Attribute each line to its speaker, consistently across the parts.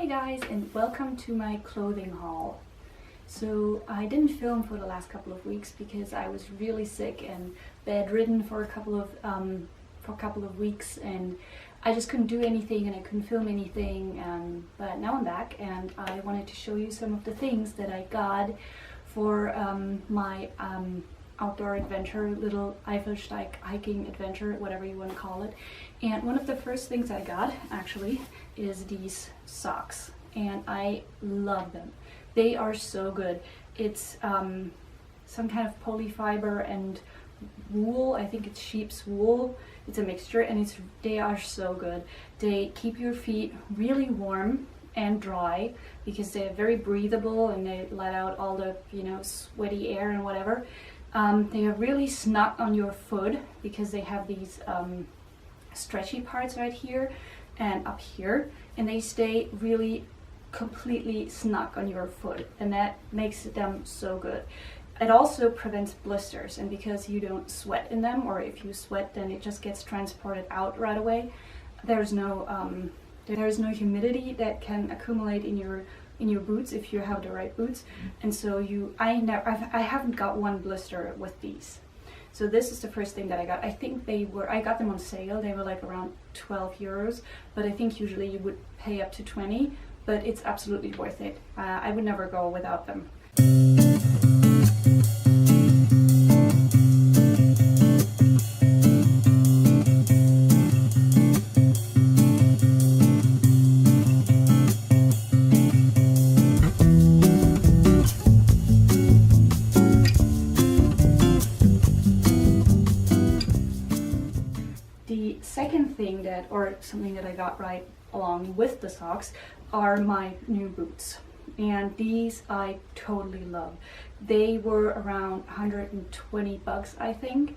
Speaker 1: guys, and welcome to my clothing haul. So I didn't film for the last couple of weeks because I was really sick and bedridden for a couple of weeks, and I just couldn't do anything and I couldn't film anything. But now I'm back, and I wanted to show you some of the things that I got for my outdoor adventure, little Eifelsteig hiking adventure, whatever you want to call it. And one of the first things I got actually is these socks, and I love them. They are so good. It's some kind of polyfiber and wool. I think it's sheep's wool. It's a mixture, and they are so good. They keep your feet really warm and dry because they're very breathable and they let out all the sweaty air and whatever. They are really snug on your foot because they have these stretchy parts right here and up here, and they stay really completely snug on your foot, and that makes them so good. It also prevents blisters, and because you don't sweat in them, or if you sweat then it just gets transported out right away. There's no humidity that can accumulate in your boots if you have the right boots, and so I haven't got one blister with these. So this is the first thing that I got. I think I got them on sale. They were like around 12 euros, but I think usually you would pay up to 20, but it's absolutely worth it. I would never go without them. The second thing something that I got right along with the socks are my new boots, and these I totally love. They were around 120 bucks, I think.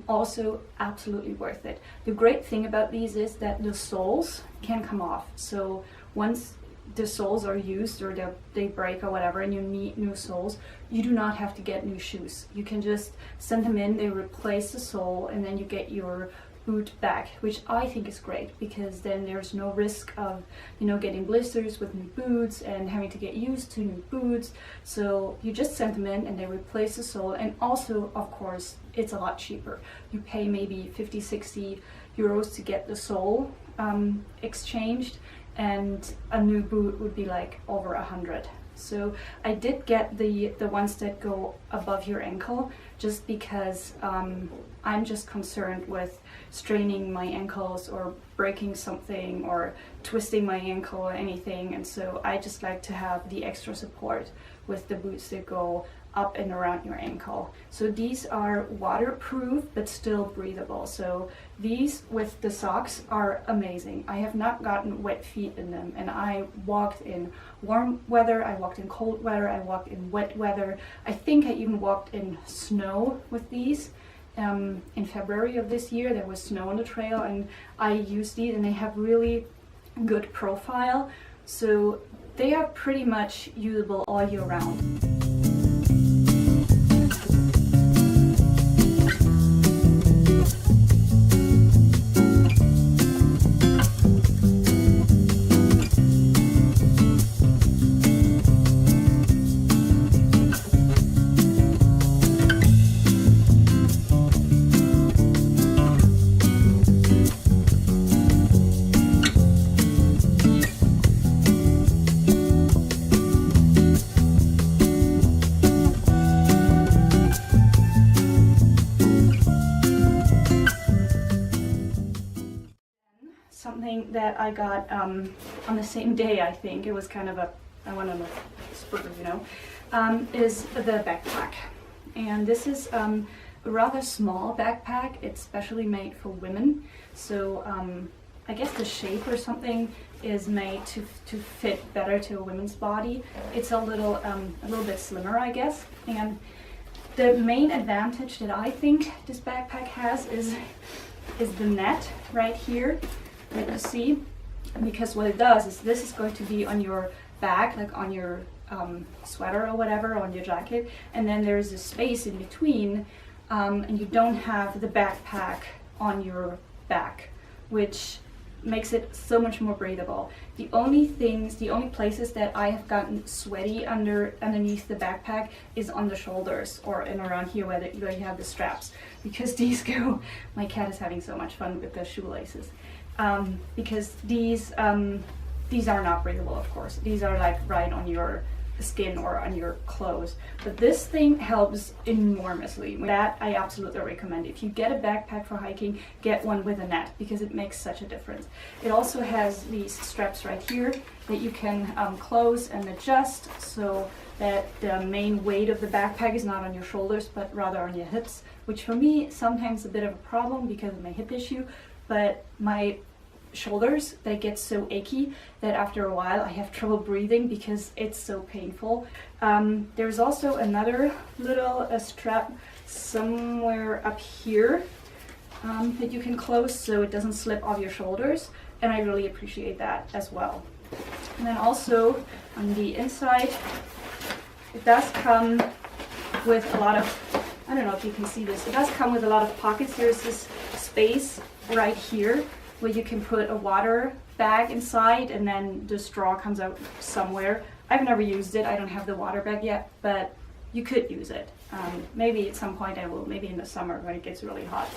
Speaker 1: Also absolutely worth it. The great thing about these is that the soles can come off, so once the soles are used or they break or whatever and you need new soles, you do not have to get new shoes. You can just send them in, they replace the sole, and then you get your boot back, which I think is great because then there's no risk of getting blisters with new boots and having to get used to new boots. So you just send them in and they replace the sole, and also of course it's a lot cheaper. You pay maybe 50-60 euros to get the sole exchanged, and a new boot would be like over 100. So I did get the ones that go above your ankle just because I'm just concerned with straining my ankles or breaking something or twisting my ankle or anything, and so I just like to have the extra support with the boots that go up and around your ankle. So these are waterproof but still breathable. So these with the socks are amazing. I have not gotten wet feet in them, and I walked in warm weather, I walked in cold weather, I walked in wet weather. I think I even walked in snow with these. In February of this year there was snow on the trail, and I used these, and they have really good profile, so they are pretty much usable all year round. Something that I got on the same day, I think it was kind of I went on a spurt, is the backpack. And this is a rather small backpack. It's specially made for women, so I guess the shape or something is made to fit better to a woman's body. It's a little bit slimmer, I guess, and the main advantage that I think this backpack has is the net right here that you see, because what it does is this is going to be on your back, like on your sweater or whatever, on your jacket, and then there's a space in between, and you don't have the backpack on your back, which makes it so much more breathable. The only places that I have gotten sweaty underneath the backpack is on the shoulders or in around here where you have the straps, because these go, my cat is having so much fun with the shoelaces, because these are not breathable, of course. These are like right on your skin or on your clothes, but this thing helps enormously. That I absolutely recommend. If you get a backpack for hiking, get one with a net, because it makes such a difference. It also has these straps right here that you can close and adjust so that the main weight of the backpack is not on your shoulders but rather on your hips, which for me sometimes a bit of a problem because of my hip issue, but my shoulders, they get so achy that after a while I have trouble breathing because it's so painful. There's also another little strap somewhere up here that you can close so it doesn't slip off your shoulders, and I really appreciate that as well. And then also on the inside, it does come with a lot of, I don't know if you can see this, it does come with a lot of pockets. There's this space right here where you can put a water bag inside, and then the straw comes out somewhere. I've never used it, I don't have the water bag yet, but you could use it. Maybe at some point I will, maybe in the summer when it gets really hot.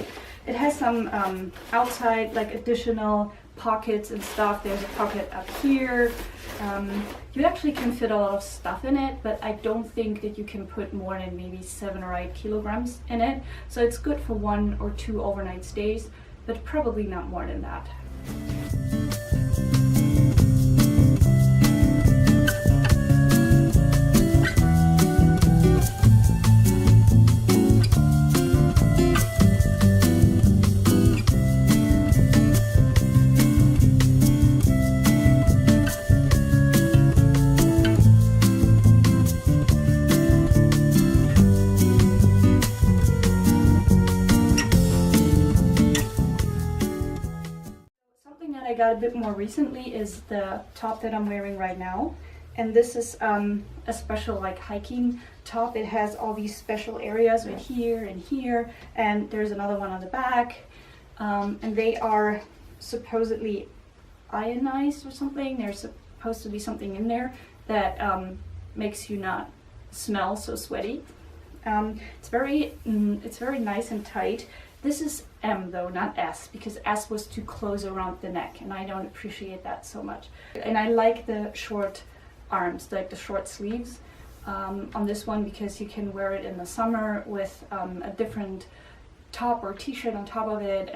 Speaker 1: It has some outside, like additional pockets and stuff. There's a pocket up here. You actually can fit a lot of stuff in it, but I don't think that you can put more than maybe 7 or 8 kilograms in it. So it's good for 1 or 2 overnight stays, but probably not more than that. I got a bit more recently is the top that I'm wearing right now, and this is a special like hiking top. It has all these special areas right here and here, and there's another one on the back, and they are supposedly ionized or something. There's supposed to be something in there that makes you not smell so sweaty. It's very nice and tight. This is M though, not S, because S was too close around the neck, and I don't appreciate that so much. And I like the short arms, like the short sleeves on this one, because you can wear it in the summer with a different top or t-shirt on top of it.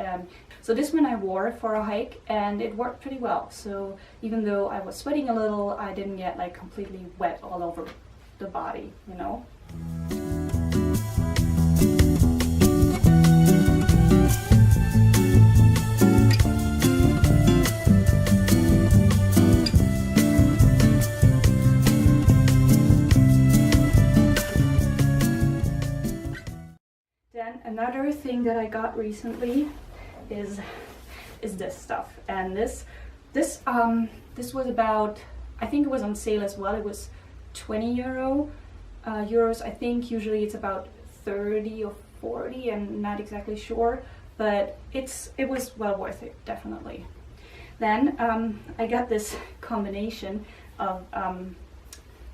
Speaker 1: So this one I wore for a hike, and it worked pretty well. So even though I was sweating a little, I didn't get like completely wet all over the body, you know? Another thing that I got recently is this stuff, and this was about, I think it was on sale as well. It was 20 euros. I think usually it's about 30 or 40. I'm not exactly sure, but it was well worth it, definitely. Then I got this combination of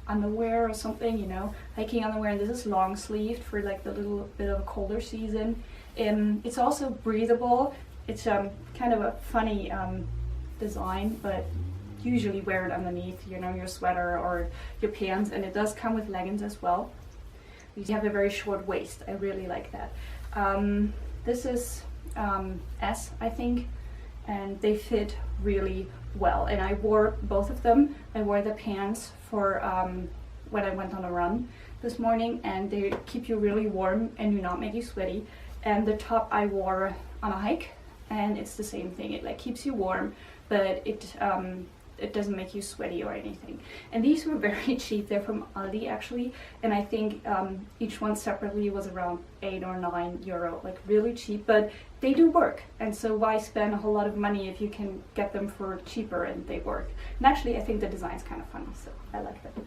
Speaker 1: underwear or something, you know, hiking underwear, and this is long sleeved for like the little bit of a colder season. It's also breathable. It's kind of a funny design, but usually wear it underneath, you know, your sweater or your pants, and it does come with leggings as well. You have a very short waist. I really like that. This is S, I think, and they fit really well, and I wore both of them. I wore the pants for when I went on a run this morning, and they keep you really warm and do not make you sweaty. And the top I wore on a hike, and it's the same thing. It like keeps you warm, but it doesn't make you sweaty or anything. And these were very cheap. They're from Aldi actually, and I think each one separately was around 8 or 9 euro, like really cheap, but they do work. And so why spend a whole lot of money if you can get them for cheaper and they work? And actually I think the design's kind of fun, so I like them.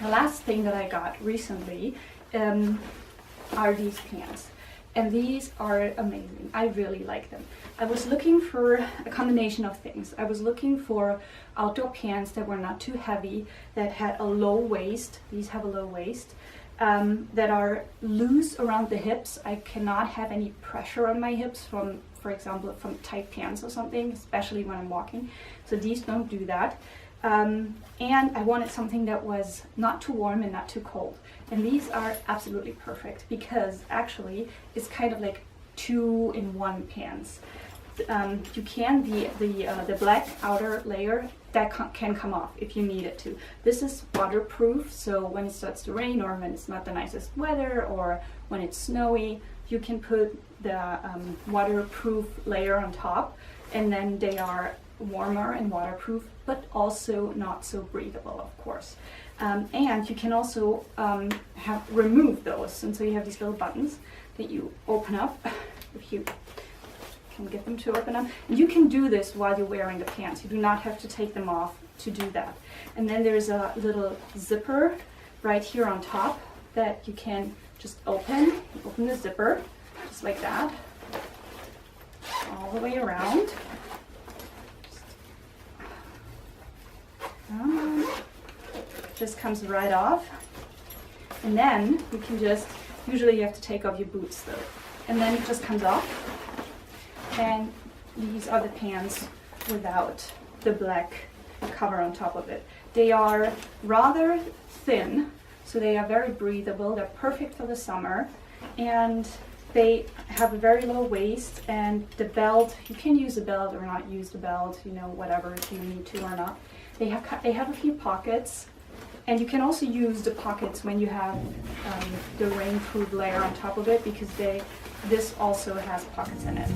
Speaker 1: The last thing that I got recently are these pants. And these are amazing. I really like them. I was looking for a combination of things. I was looking for outdoor pants that were not too heavy, that had a low waist. These have a low waist. That are loose around the hips. I cannot have any pressure on my hips from, for example, from tight pants or something, especially when I'm walking. So these don't do that. And I wanted something that was not too warm and not too cold. And these are absolutely perfect because actually it's kind of like 2-in-1 pants. You can, the black outer layer, that can come off if you need it to. This is waterproof, so when it starts to rain or when it's not the nicest weather or when it's snowy, you can put the waterproof layer on top, and then they are warmer and waterproof, but also not so breathable, of course. And you can also remove those, and so you have these little buttons that you open up if you can get them to open up. And you can do this while you're wearing the pants. You do not have to take them off to do that. And then there's a little zipper right here on top that you can just open. You open the zipper just like that, all the way around. Just comes right off. And then you can just, usually you have to take off your boots though. And then it just comes off. And these are the pants without the black cover on top of it. They are rather thin, so they are very breathable. They're perfect for the summer, and they have a very low waist, and the belt, you can use a belt or not use the belt, you know, whatever, if you need to or not. They have a few pockets, and you can also use the pockets when you have the rainproof layer on top of it, because this also has pockets in it.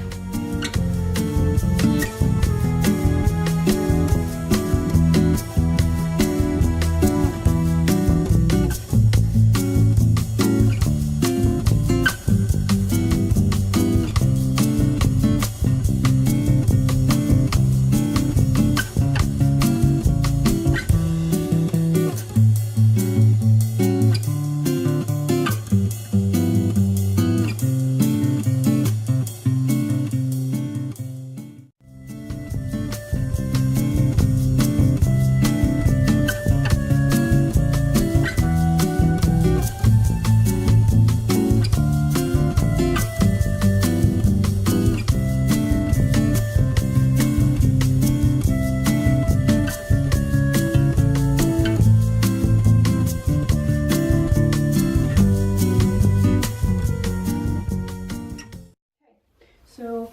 Speaker 1: So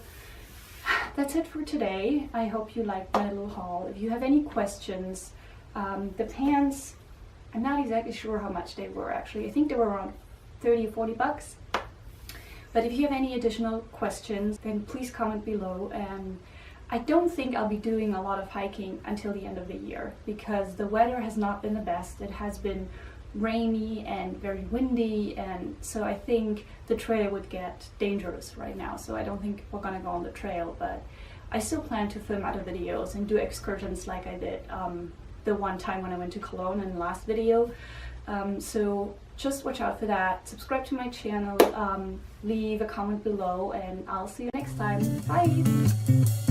Speaker 1: that's it for today. I hope you liked my little haul. If you have any questions, the pants, I'm not exactly sure how much they were actually. I think they were around 30 or 40 bucks. But if you have any additional questions, then please comment below. And I don't think I'll be doing a lot of hiking until the end of the year because the weather has not been the best. It has been rainy and very windy, and so I think the trail would get dangerous right now, so I don't think we're gonna go on the trail, but I still plan to film other videos and do excursions like I did the one time when I went to Cologne in the last video. So just watch out for that. Subscribe to my channel, leave a comment below, and I'll see you next time. Bye!